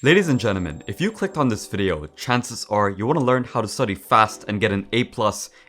Ladies and gentlemen, if you clicked on this video, chances are you want to learn how to study fast and get an A+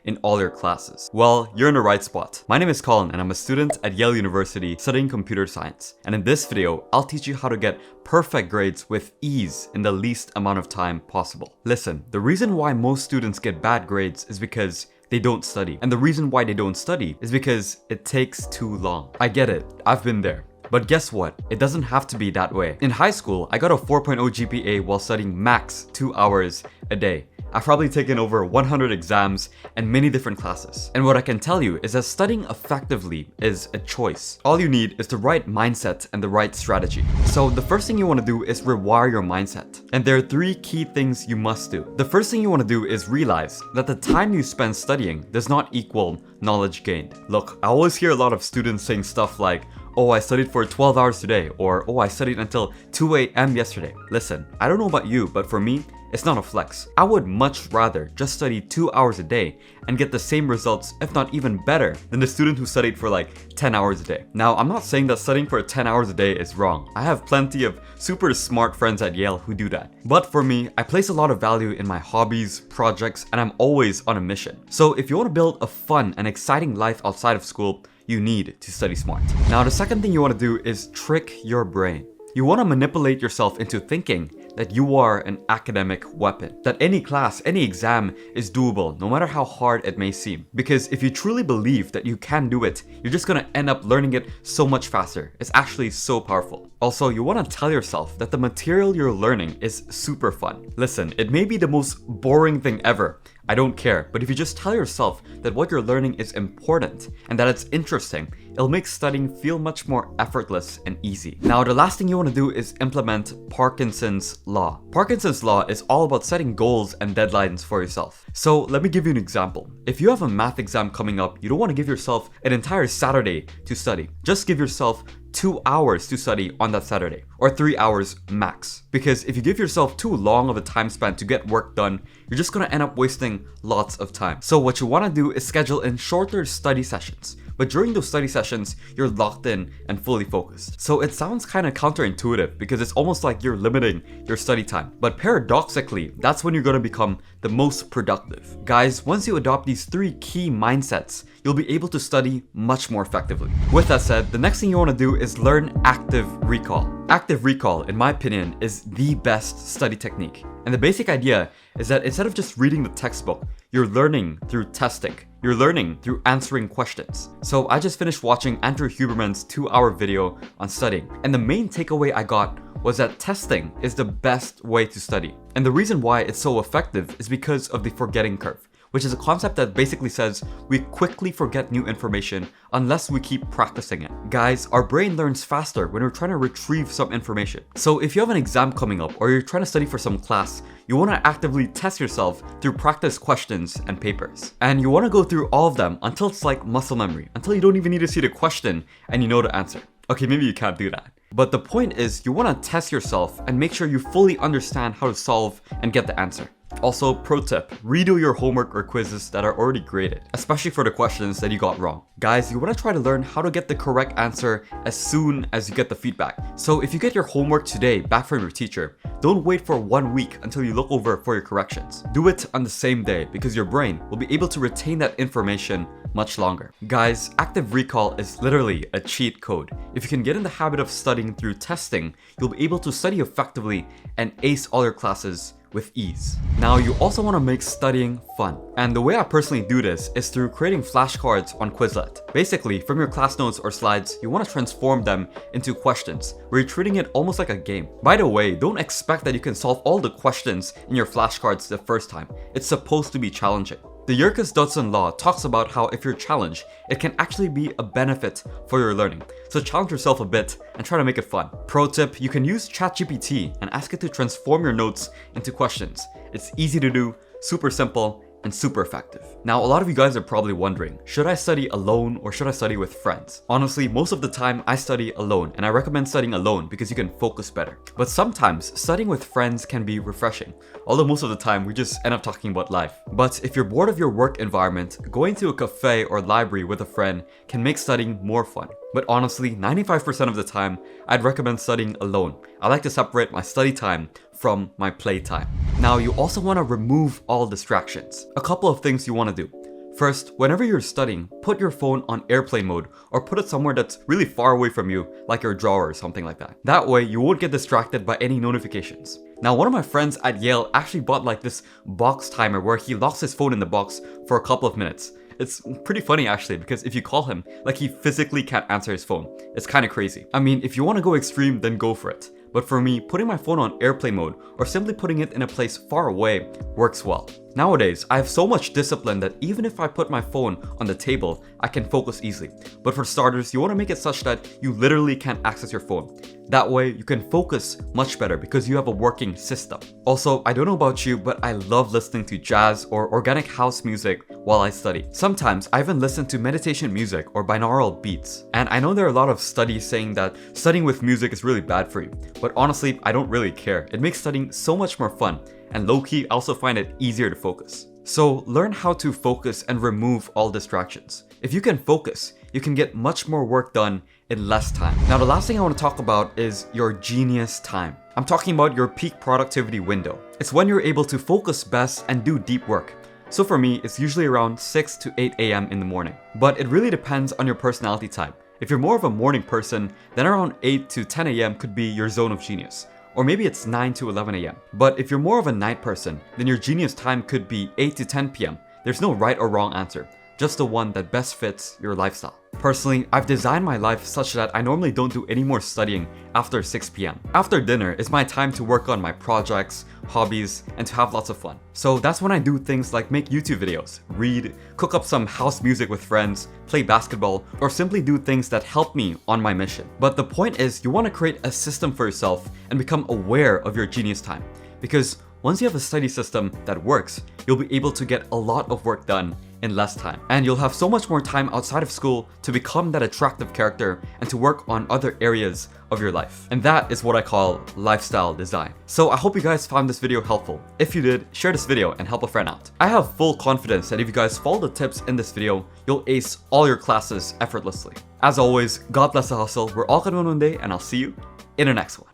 in all your classes. Well, you're in the right spot. My name is Collin and I'm a student at Yale University studying computer science. And in this video, I'll teach you how to get perfect grades with ease in the least amount of time possible. Listen, the reason why most students get bad grades is because they don't study. And the reason why they don't study is because it takes too long. I get it, I've been there. But guess what? It doesn't have to be that way. In high school, I got a 4.0 GPA while studying max 2 hours a day. I've probably taken over 100 exams and many different classes. And what I can tell you is that studying effectively is a choice. All you need is the right mindset and the right strategy. So the first thing you want to do is rewire your mindset. And there are 3 key things you must do. The first thing you want to do is realize that the time you spend studying does not equal knowledge gained. Look, I always hear a lot of students saying stuff like, "Oh, I studied for 12 hours today," or "Oh, I studied until 2 a.m. yesterday." Listen, I don't know about you, but for me, it's not a flex. I would much rather just study 2 hours a day and get the same results, if not even better, than the student who studied for like 10 hours a day. Now, I'm not saying that studying for 10 hours a day is wrong. I have plenty of super smart friends at Yale who do that. But for me, I place a lot of value in my hobbies, projects, and I'm always on a mission. So if you want to build a fun and exciting life outside of school, you need to study smart. Now, the second thing you want to do is trick your brain. You want to manipulate yourself into thinking that you are an academic weapon, that any class, any exam is doable, no matter how hard it may seem. Because if you truly believe that you can do it, you're just gonna end up learning it so much faster. It's actually so powerful. Also, you want to tell yourself that the material you're learning is super fun. Listen, it may be the most boring thing ever. I don't care, but if you just tell yourself that what you're learning is important and that it's interesting, it'll make studying feel much more effortless and easy. Now, the last thing you want to do is implement Parkinson's Law. Parkinson's Law is all about setting goals and deadlines for yourself. So let me give you an example. If you have a math exam coming up, you don't want to give yourself an entire Saturday to study. Just give yourself 2 hours to study on that Saturday, or 3 hours max. Because if you give yourself too long of a time span to get work done, you're just gonna end up wasting lots of time. So what you wanna do is schedule in shorter study sessions. But during those study sessions, you're locked in and fully focused. So it sounds kind of counterintuitive because it's almost like you're limiting your study time. But paradoxically, that's when you're going to become the most productive. Guys, once you adopt these 3 key mindsets, you'll be able to study much more effectively. With that said, the next thing you want to do is learn active recall. Active recall, in my opinion, is the best study technique. And the basic idea is that instead of just reading the textbook, you're learning through testing. You're learning through answering questions. So I just finished watching Andrew Huberman's 2-hour video on studying. And the main takeaway I got was that testing is the best way to study. And the reason why it's so effective is because of the forgetting curve, which is a concept that basically says we quickly forget new information unless we keep practicing it. Guys, our brain learns faster when we're trying to retrieve some information. So if you have an exam coming up or you're trying to study for some class, you want to actively test yourself through practice questions and papers. And you want to go through all of them until it's like muscle memory, until you don't even need to see the question and you know the answer. Okay, maybe you can't do that. But the point is, you want to test yourself and make sure you fully understand how to solve and get the answer. Also, pro tip, redo your homework or quizzes that are already graded, especially for the questions that you got wrong. Guys, you want to try to learn how to get the correct answer as soon as you get the feedback. So if you get your homework today back from your teacher, don't wait for 1 week until you look over for your corrections. Do it on the same day because your brain will be able to retain that information much longer. Guys, active recall is literally a cheat code. If you can get in the habit of studying through testing, you'll be able to study effectively and ace all your classes with ease. Now, you also want to make studying fun. And the way I personally do this is through creating flashcards on Quizlet. Basically, from your class notes or slides, you want to transform them into questions, where you're treating it almost like a game. By the way, don't expect that you can solve all the questions in your flashcards the first time. It's supposed to be challenging. The Yerkes-Dodson law talks about how if you're challenged, it can actually be a benefit for your learning. So challenge yourself a bit and try to make it fun. Pro tip, you can use ChatGPT and ask it to transform your notes into questions. It's easy to do, super simple, and super effective. Now, a lot of you guys are probably wondering, should I study alone or should I study with friends? Honestly, most of the time I study alone, and I recommend studying alone because you can focus better. But sometimes studying with friends can be refreshing, although most of the time we just end up talking about life. But if you're bored of your work environment, going to a cafe or library with a friend can make studying more fun. But honestly, 95% of the time, I'd recommend studying alone. I like to separate my study time from my playtime. Now, you also want to remove all distractions. A couple of things you want to do. First, whenever you're studying, put your phone on airplane mode or put it somewhere that's really far away from you, like your drawer or something like that. That way, you won't get distracted by any notifications. Now, one of my friends at Yale actually bought like this box timer where he locks his phone in the box for a couple of minutes. It's pretty funny actually, because if you call him, like he physically can't answer his phone. It's kind of crazy. I mean, if you want to go extreme, then go for it. But for me, putting my phone on airplane mode or simply putting it in a place far away works well. Nowadays, I have so much discipline that even if I put my phone on the table, I can focus easily. But for starters, you want to make it such that you literally can't access your phone. That way, you can focus much better because you have a working system. Also, I don't know about you, but I love listening to jazz or organic house music while I study. Sometimes, I even listen to meditation music or binaural beats. And I know there are a lot of studies saying that studying with music is really bad for you. But honestly, I don't really care. It makes studying so much more fun. And low-key, I also find it easier to focus. So learn how to focus and remove all distractions. If you can focus, you can get much more work done in less time. Now, the last thing I want to talk about is your genius time. I'm talking about your peak productivity window. It's when you're able to focus best and do deep work. So for me, it's usually around 6 to 8 a.m. in the morning. But it really depends on your personality type. If you're more of a morning person, then around 8 to 10 a.m. could be your zone of genius. Or maybe it's 9 to 11 a.m. But if you're more of a night person, then your genius time could be 8 to 10 p.m. There's no right or wrong answer, just the one that best fits your lifestyle. Personally, I've designed my life such that I normally don't do any more studying after 6 p.m. After dinner is my time to work on my projects, hobbies, and to have lots of fun. So that's when I do things like make YouTube videos, read, cook up some house music with friends, play basketball, or simply do things that help me on my mission. But the point is, you want to create a system for yourself and become aware of your genius time. Because once you have a study system that works, you'll be able to get a lot of work done in less time. And you'll have so much more time outside of school to become that attractive character and to work on other areas of your life. And that is what I call lifestyle design. So I hope you guys found this video helpful. If you did, share this video and help a friend out. I have full confidence that if you guys follow the tips in this video, you'll ace all your classes effortlessly. As always, God bless the hustle. We're all gonna win one day, and I'll see you in the next one.